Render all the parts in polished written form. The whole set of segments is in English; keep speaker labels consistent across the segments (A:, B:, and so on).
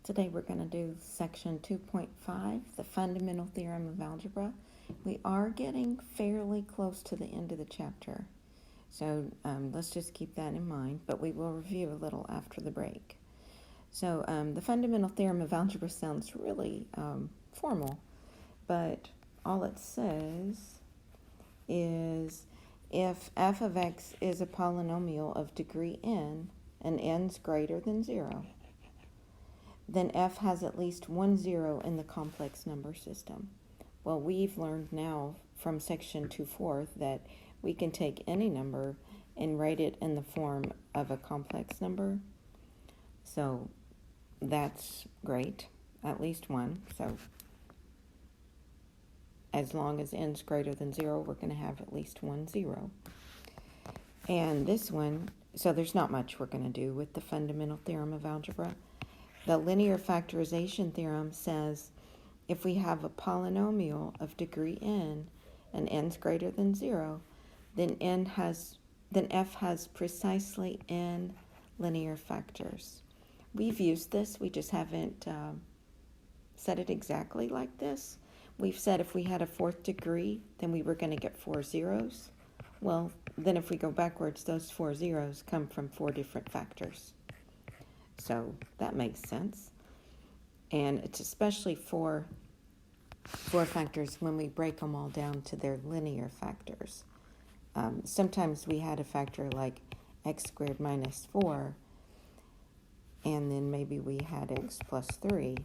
A: Today we're going to do section 2.5, the fundamental theorem of algebra. We are getting fairly close to the end of the chapter, so let's just keep that in mind, but we will review a little after the break. So the fundamental theorem of algebra sounds really formal, but all it says is if f of x is a polynomial of degree n and n's greater than 0, then f has at least one zero in the complex number system. Well, we've learned now from section 2.4 that we can take any number and write it in the form of a complex number. So that's great, at least one. So as long as n's greater than 0, we're going to have at least 1 0. And this one, so there's not much we're going to do with the fundamental theorem of algebra. The linear factorization theorem says if we have a polynomial of degree n and n's greater than 0, then f has precisely n linear factors. We've used this, we just haven't said it exactly like this. We've said if we had a fourth degree, then we were going to get 4 zeros. Well, then if we go backwards, those 4 zeros come from 4 different factors. So that makes sense. And it's especially for factors when we break them all down to their linear factors. Sometimes we had a factor like x squared minus 4, and then maybe we had x plus 3.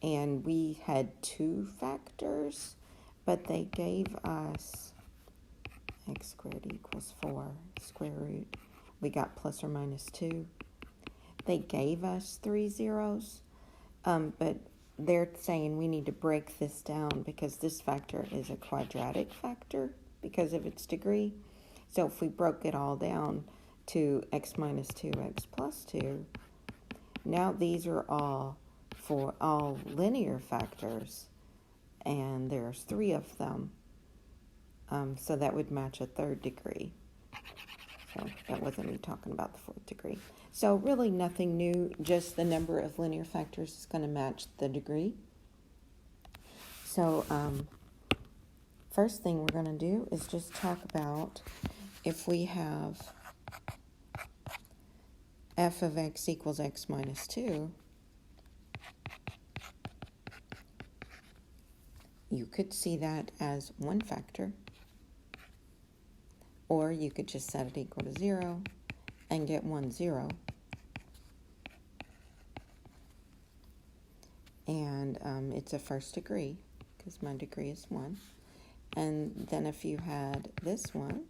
A: And we had 2 factors, but they gave us x squared equals 4 square root. We got plus or minus 2. They gave us 3 zeros, but they're saying we need to break this down because this factor is a quadratic factor because of its degree. So if we broke it all down to x minus 2, x plus 2, now these are all for all linear factors, and there's 3 of them. So that would match a third degree. So that wasn't me talking about the fourth degree. So really nothing new, just the number of linear factors is going to match the degree. So first thing we're going to do is just talk about if we have f of x equals x minus 2, you could see that as one factor, or you could just set it equal to 0 and get 1 0. And it's a first degree because my degree is 1. And then if you had this one,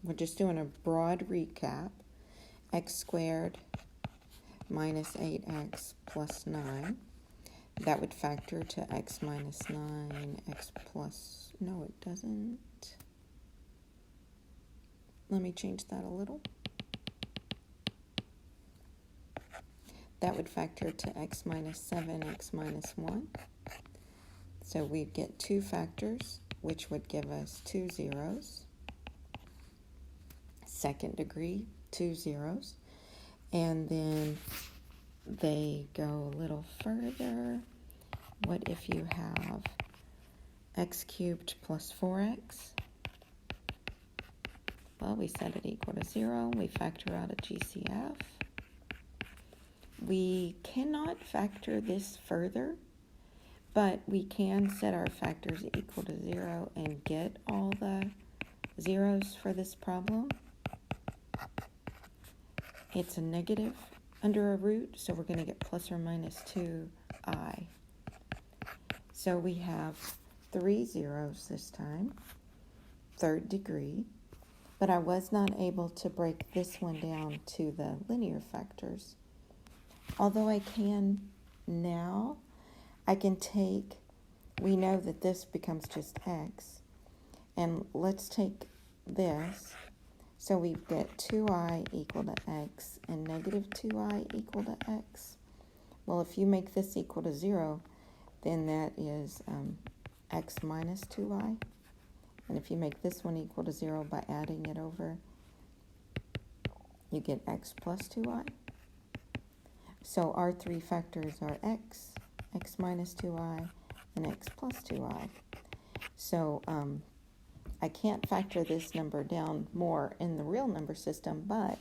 A: we're just doing a broad recap, x squared minus 8x plus 9. That would factor to x minus 9, x plus, no it doesn't. Let me change that a little. That would factor to x minus 7, x minus 1. So we get 2 factors, which would give us 2 zeros. Second degree, 2 zeros. And then they go a little further. What if you have x cubed plus 4x? Well, we set it equal to 0. We factor out a GCF. We cannot factor this further, but we can set our factors equal to 0 and get all the zeros for this problem. It's a negative under a root, so we're going to get plus or minus 2i. So we have 3 zeros this time, third degree, but I was not able to break this one down to the linear factors. Although I can now, I can take, we know that this becomes just x, and let's take this. So we get 2i equal to x and negative 2i equal to x. Well, if you make this equal to 0, then that is x minus 2i. And if you make this one equal to 0 by adding it over, you get x plus 2i. So our three factors are x, x minus 2i, and x plus 2i. So I can't factor this number down more in the real number system, but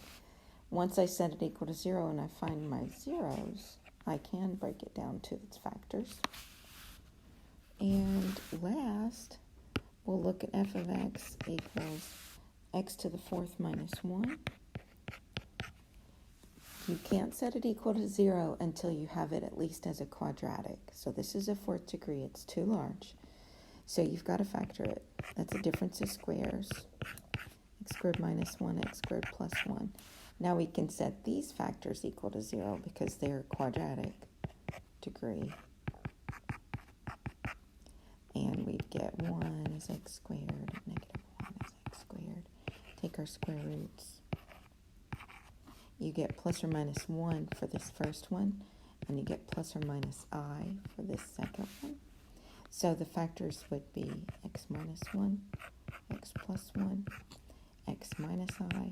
A: once I set it equal to 0 and I find my zeros, I can break it down to its factors. And last, we'll look at f of x equals x to the fourth minus 1. You can't set it equal to 0 until you have it at least as a quadratic. So this is a fourth degree. It's too large. So you've got to factor it. That's a difference of squares. X squared minus 1, x squared plus 1. Now we can set these factors equal to 0 because they're quadratic degree. And we'd get 1 is x squared, negative 1 is x squared. Take our square roots. You get plus or minus 1 for this first one, and you get plus or minus I for this second one. So the factors would be x minus 1, x plus 1, x minus I,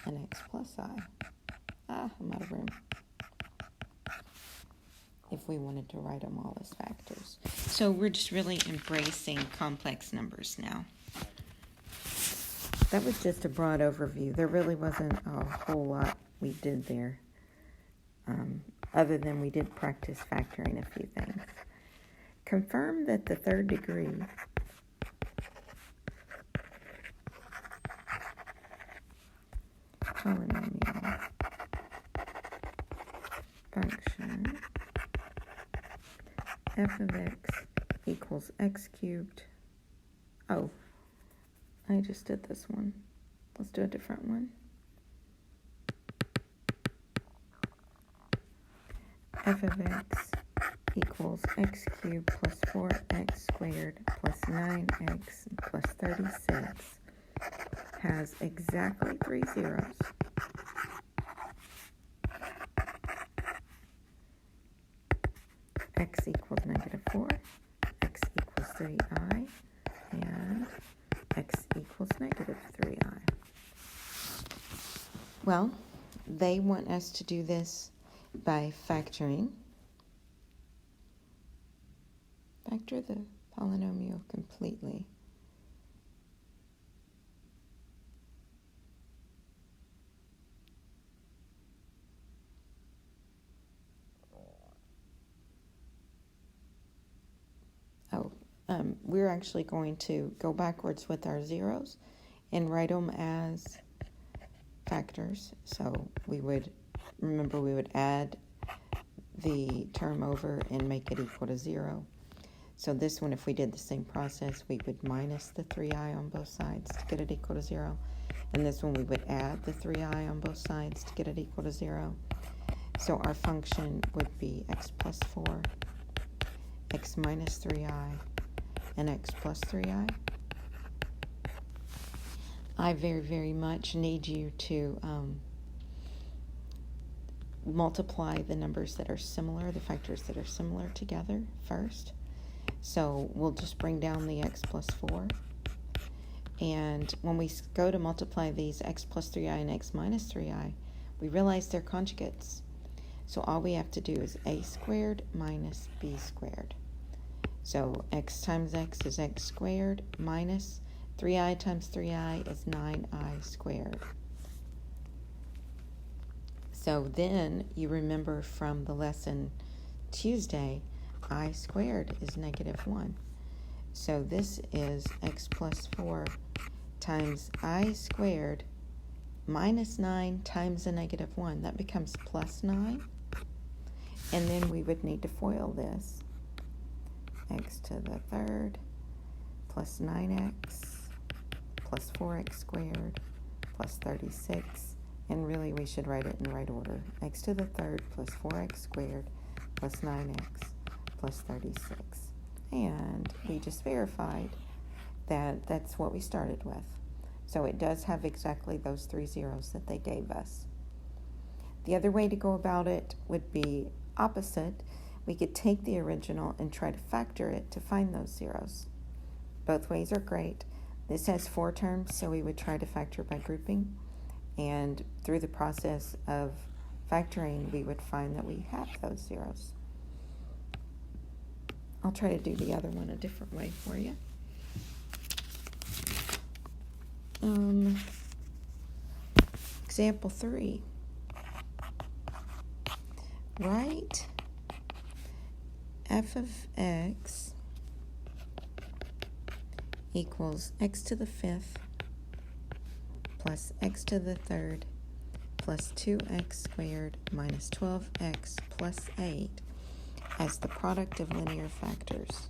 A: and x plus I. I'm out of room. If we wanted to write them all as factors. So we're just really embracing complex numbers now. That was just a broad overview. There really wasn't a whole lot we did there, other than we did practice factoring a few things. Confirm that the third degree polynomial function f of x equals x cubed. Oh, I just did this one. Let's do a different one. F of x equals x cubed plus 4x squared plus 9x plus 36 has exactly 3 zeros. X equals negative 4, x equals 3i, and x equals negative 3i. Well, they want us to do this by factoring. Factor the polynomial completely. We're actually going to go backwards with our zeros and write them as factors. So we would add the term over and make it equal to 0. So this one, if we did the same process, we would minus the 3i on both sides to get it equal to 0. And this one, we would add the 3i on both sides to get it equal to 0. So our function would be x plus 4, x minus 3i, and x plus 3i. I very, very much need you to multiply the numbers that are similar, the factors that are similar together first. So we'll just bring down the x plus 4. And when we go to multiply these x plus 3i and x minus 3i, we realize they're conjugates. So all we have to do is a squared minus b squared. So x times x is x squared minus 3i times 3i is 9i squared. So then you remember from the lesson Tuesday, I squared is negative 1. So this is x plus 4 times I squared minus 9 times a negative 1. That becomes plus 9. And then we would need to FOIL this. X to the third plus 9x plus 4x squared plus 36. And really we should write it in the right order. X to the third plus 4x squared plus 9x plus 36. And we just verified that that's what we started with. So it does have exactly those 3 zeros that they gave us. The other way to go about it would be opposite. We could take the original and try to factor it to find those zeros. Both ways are great. This has 4 terms, so we would try to factor by grouping. And through the process of factoring, we would find that we have those zeros. I'll try to do the other one a different way for you. Example 3. Write f of x equals x to the 5th plus x to the 3rd plus 2x squared minus 12x plus 8 as the product of linear factors.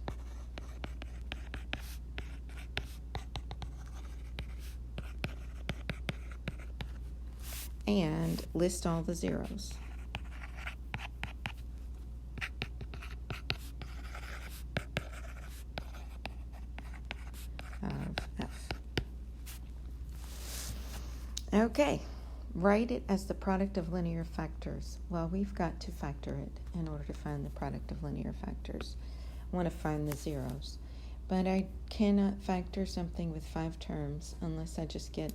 A: And list all the zeros. Of f. Okay, write it as the product of linear factors. Well, we've got to factor it in order to find the product of linear factors. I want to find the zeros. But I cannot factor something with 5 terms unless I just get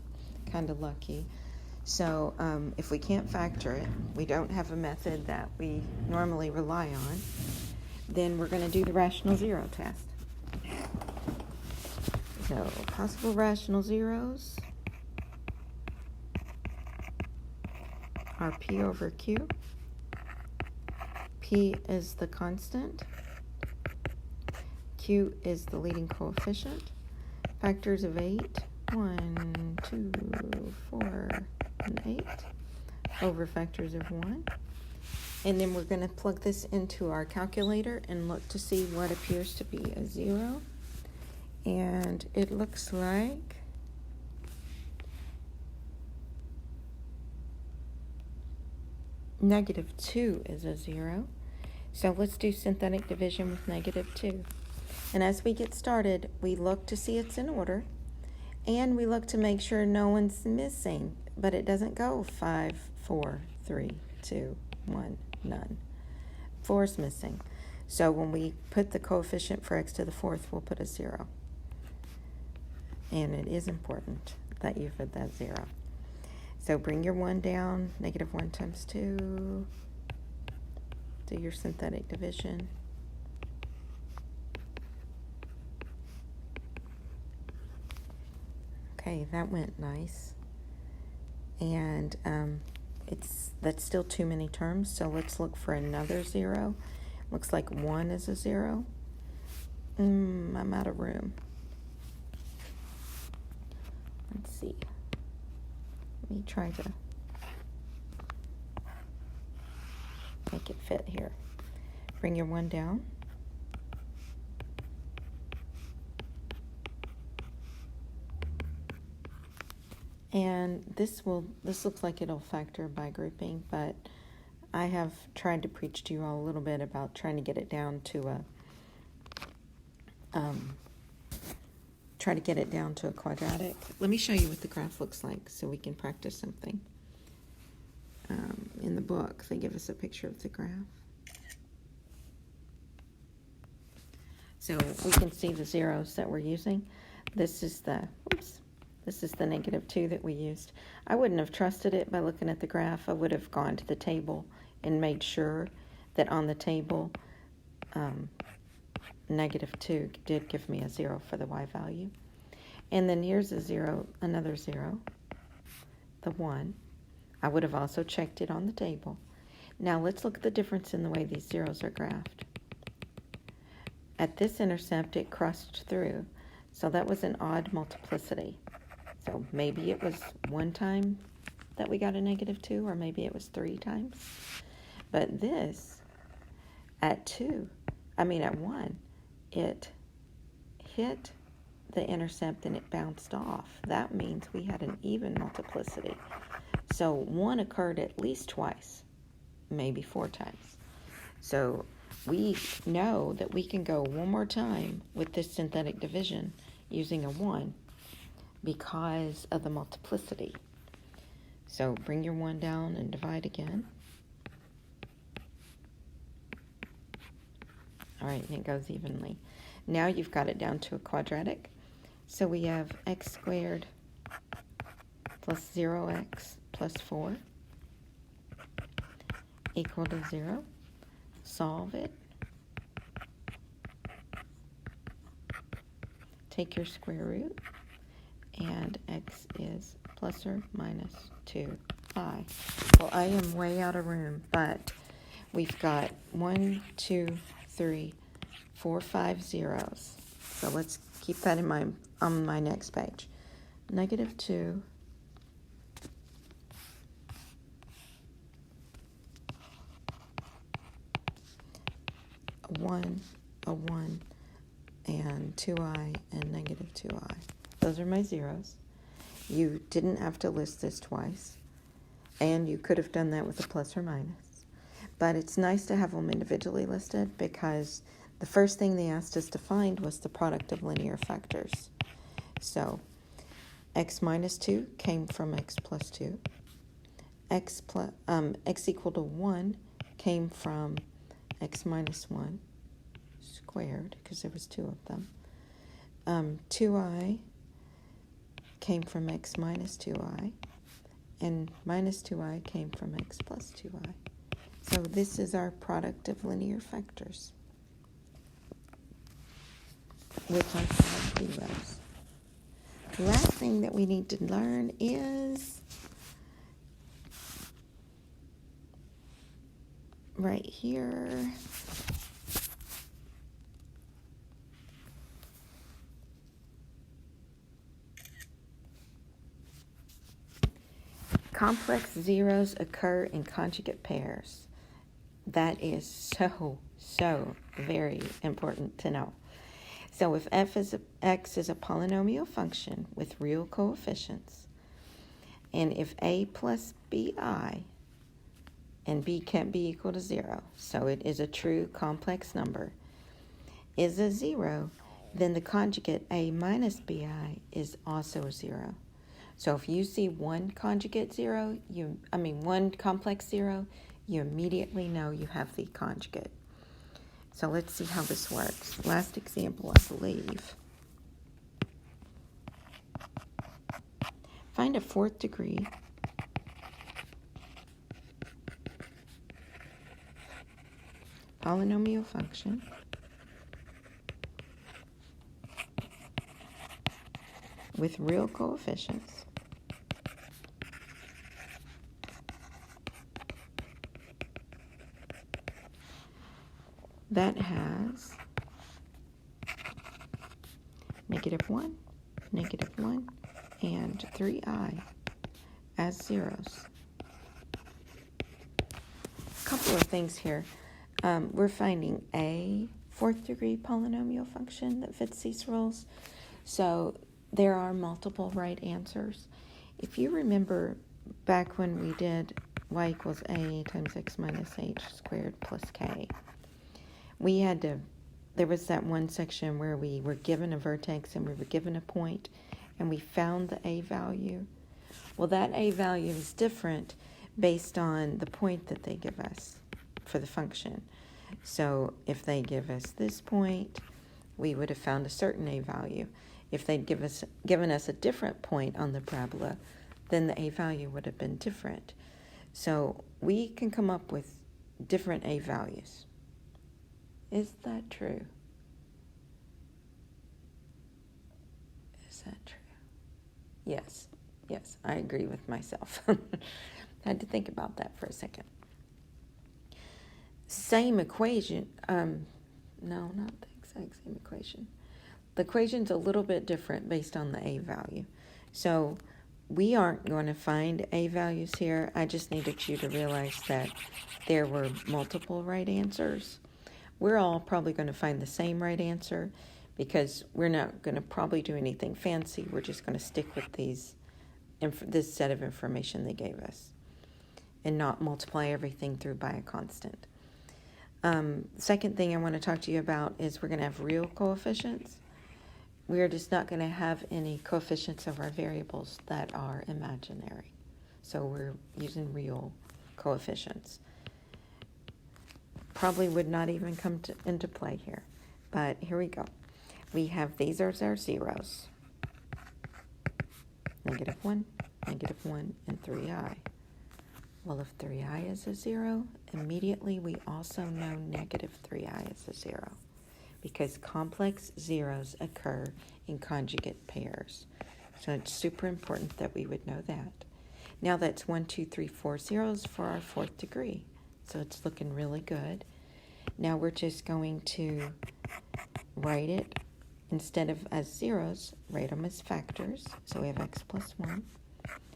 A: kind of lucky. So if we can't factor it, we don't have a method that we normally rely on, then we're going to do the rational zero test. So possible rational zeros are P over Q. P is the constant. Q is the leading coefficient. Factors of 8, 1, 2, 4, and 8 over factors of 1. And then we're going to plug this into our calculator and look to see what appears to be a 0. And it looks like -2 is a 0. So let's do synthetic division with -2. And as we get started, we look to see it's in order, and we look to make sure no one's missing, but it doesn't go 5, 4, 3, 2, 1, none. 4 is missing. So when we put the coefficient for x to the 4th, we'll put a 0. And it is important that you put that 0. So bring your 1 down, -1 times 2. Do your synthetic division. Okay, that went nice. And that's still too many terms, so let's look for another 0. Looks like 1 is a 0. I'm out of room. Let's see. Let me try to make it fit here. Bring your 1 down. And this looks like it'll factor by grouping, but I have tried to preach to you all a little bit about trying to get it down to a quadratic. Let me show you what the graph looks like so we can practice something. In the book, they give us a picture of the graph. So we can see the zeros that we're using. This is the -2 that we used. I wouldn't have trusted it by looking at the graph. I would have gone to the table and made sure that on the table -2 did give me a 0 for the y value. And then here's a 0, another 0, the 1. I would have also checked it on the table. Now let's look at the difference in the way these zeros are graphed. At this intercept, it crossed through, so that was an odd multiplicity. So maybe it was 1 time that we got a -2, or maybe it was 3 times. But this, at 1, it hit the intercept and it bounced off. That means we had an even multiplicity. So 1 occurred at least twice, maybe 4 times. So we know that we can go one more time with this synthetic division using a 1 because of the multiplicity. So bring your 1 down and divide again. All right, and it goes evenly. Now you've got it down to a quadratic. So we have x squared plus 0x plus 4 equal to 0. Solve it. Take your square root, and x is plus or minus 2i. Well, I am way out of room, but we've got 1, 2, 3, 4, 5 zeros. So let's keep that in mind on my next page. Negative 2, 1, a 1, and 2i, and negative 2i. Those are my zeros. You didn't have to list this twice, and you could have done that with a plus or minus. But it's nice to have them individually listed because the first thing they asked us to find was the product of linear factors. So x minus 2 came from x plus 2. X equal to 1 came from x minus 1 squared, because there was 2 of them. 2i came from x minus 2i, and minus 2i came from x plus 2i. So this is our product of linear factors with our 5 zeros. The last thing that we need to learn is right here. Complex zeros occur in conjugate pairs. That is so very important to know. So if x is a polynomial function with real coefficients, and if a plus bi, and b can't be equal to 0, so it is a true complex number, is a 0, then the conjugate a minus bi is also a 0. So if you see one conjugate 0, one complex 0, you immediately know you have the conjugate. So let's see how this works. Last example, I believe. Find a 4th degree polynomial function with real coefficients that has -1, -1, and 3i as zeros. A couple of things here. We're finding a 4th degree polynomial function that fits these rules. So there are multiple right answers. If you remember back when we did y equals a times x minus h squared plus k, there was that one section where we were given a vertex and we were given a point and we found the a value. Well, that a value is different based on the point that they give us for the function. So if they give us this point, we would have found a certain a value. If they'd given us a different point on the parabola, then the a value would have been different. So we can come up with different a values. Is that true? Is that true? Yes, I agree with myself. Had to think about that for a second. Same equation. No, not the exact same equation. The equation's a little bit different based on the a value. So we aren't going to find a values here. I just needed you to realize that there were multiple right answers. We're all probably going to find the same right answer because we're not going to probably do anything fancy. We're just going to stick with this set of information they gave us and not multiply everything through by a constant. Second thing I want to talk to you about is we're going to have real coefficients. We're just not going to have any coefficients of our variables that are imaginary. So we're using real coefficients. Probably would not even come into play here. But here we go. We have these are our zeros. -1, -1, and 3i. Well, if 3i is a 0, immediately we also know negative 3i is a 0 because complex zeros occur in conjugate pairs. So it's super important that we would know that. Now that's 1, 2, 3, 4 zeros for our fourth degree. So it's looking really good. Now we're just going to write it, instead of as zeros, write them as factors. So we have x plus 1,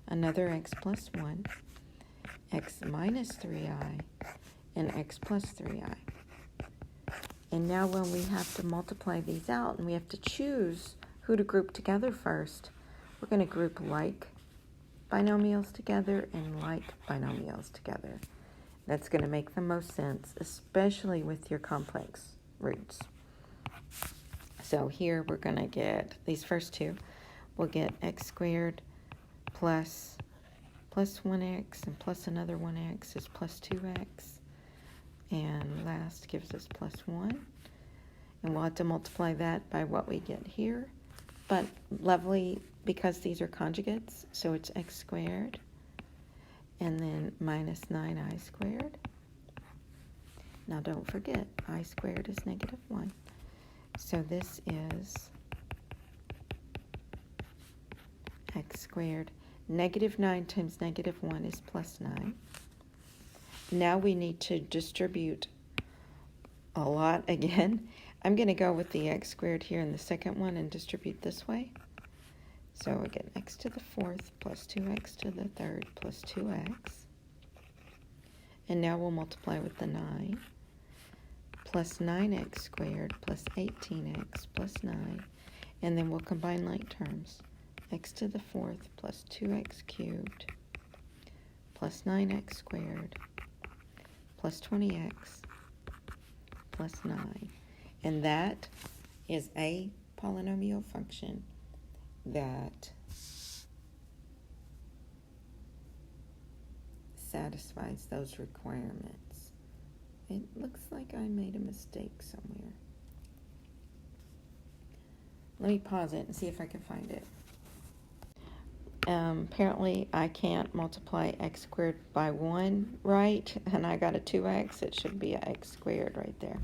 A: another x plus 1, x minus 3i, and x plus 3i. And now when we have to multiply these out and we have to choose who to group together first, we're going to group like binomials together and like binomials together. That's going to make the most sense, especially with your complex roots. So here we're going to get these first two. We'll get x squared plus 1x and plus another 1x is plus 2x. And last gives us plus 1. And we'll have to multiply that by what we get here. But lovely, because these are conjugates, so it's x squared. And then minus 9i squared. Now don't forget, I squared is negative 1. So this is x squared. Negative 9 times negative 1 is plus 9. Now we need to distribute a lot again. I'm going to go with the x squared here in the second one and distribute this way. So we get x to the fourth plus 2x to the third plus 2x. And now we'll multiply with the 9. Plus 9x squared plus 18x plus 9. And then we'll combine like terms. X to the fourth plus 2x cubed plus 9x squared plus 20x plus 9. And that is a polynomial function that satisfies those requirements. It looks like I made a mistake somewhere. Let me pause it and see if I can find it. Apparently I can't multiply x squared by 1 right, and I got a 2x. It should be a x squared right there.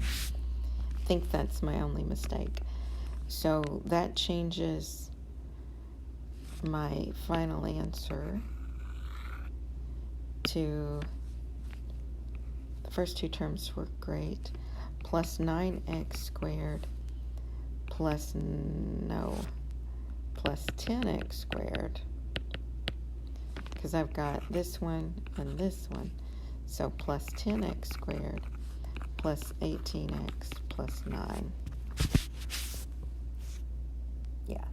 A: I think that's my only mistake. So that changes my final answer to, the first two terms were great, plus 9x squared plus 10x squared, because I've got this one and this one. So plus 10x squared plus 18x plus 9. Yeah,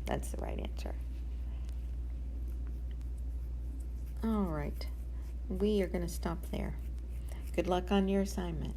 A: that's the right answer. All right, we are going to stop there. Good luck on your assignment.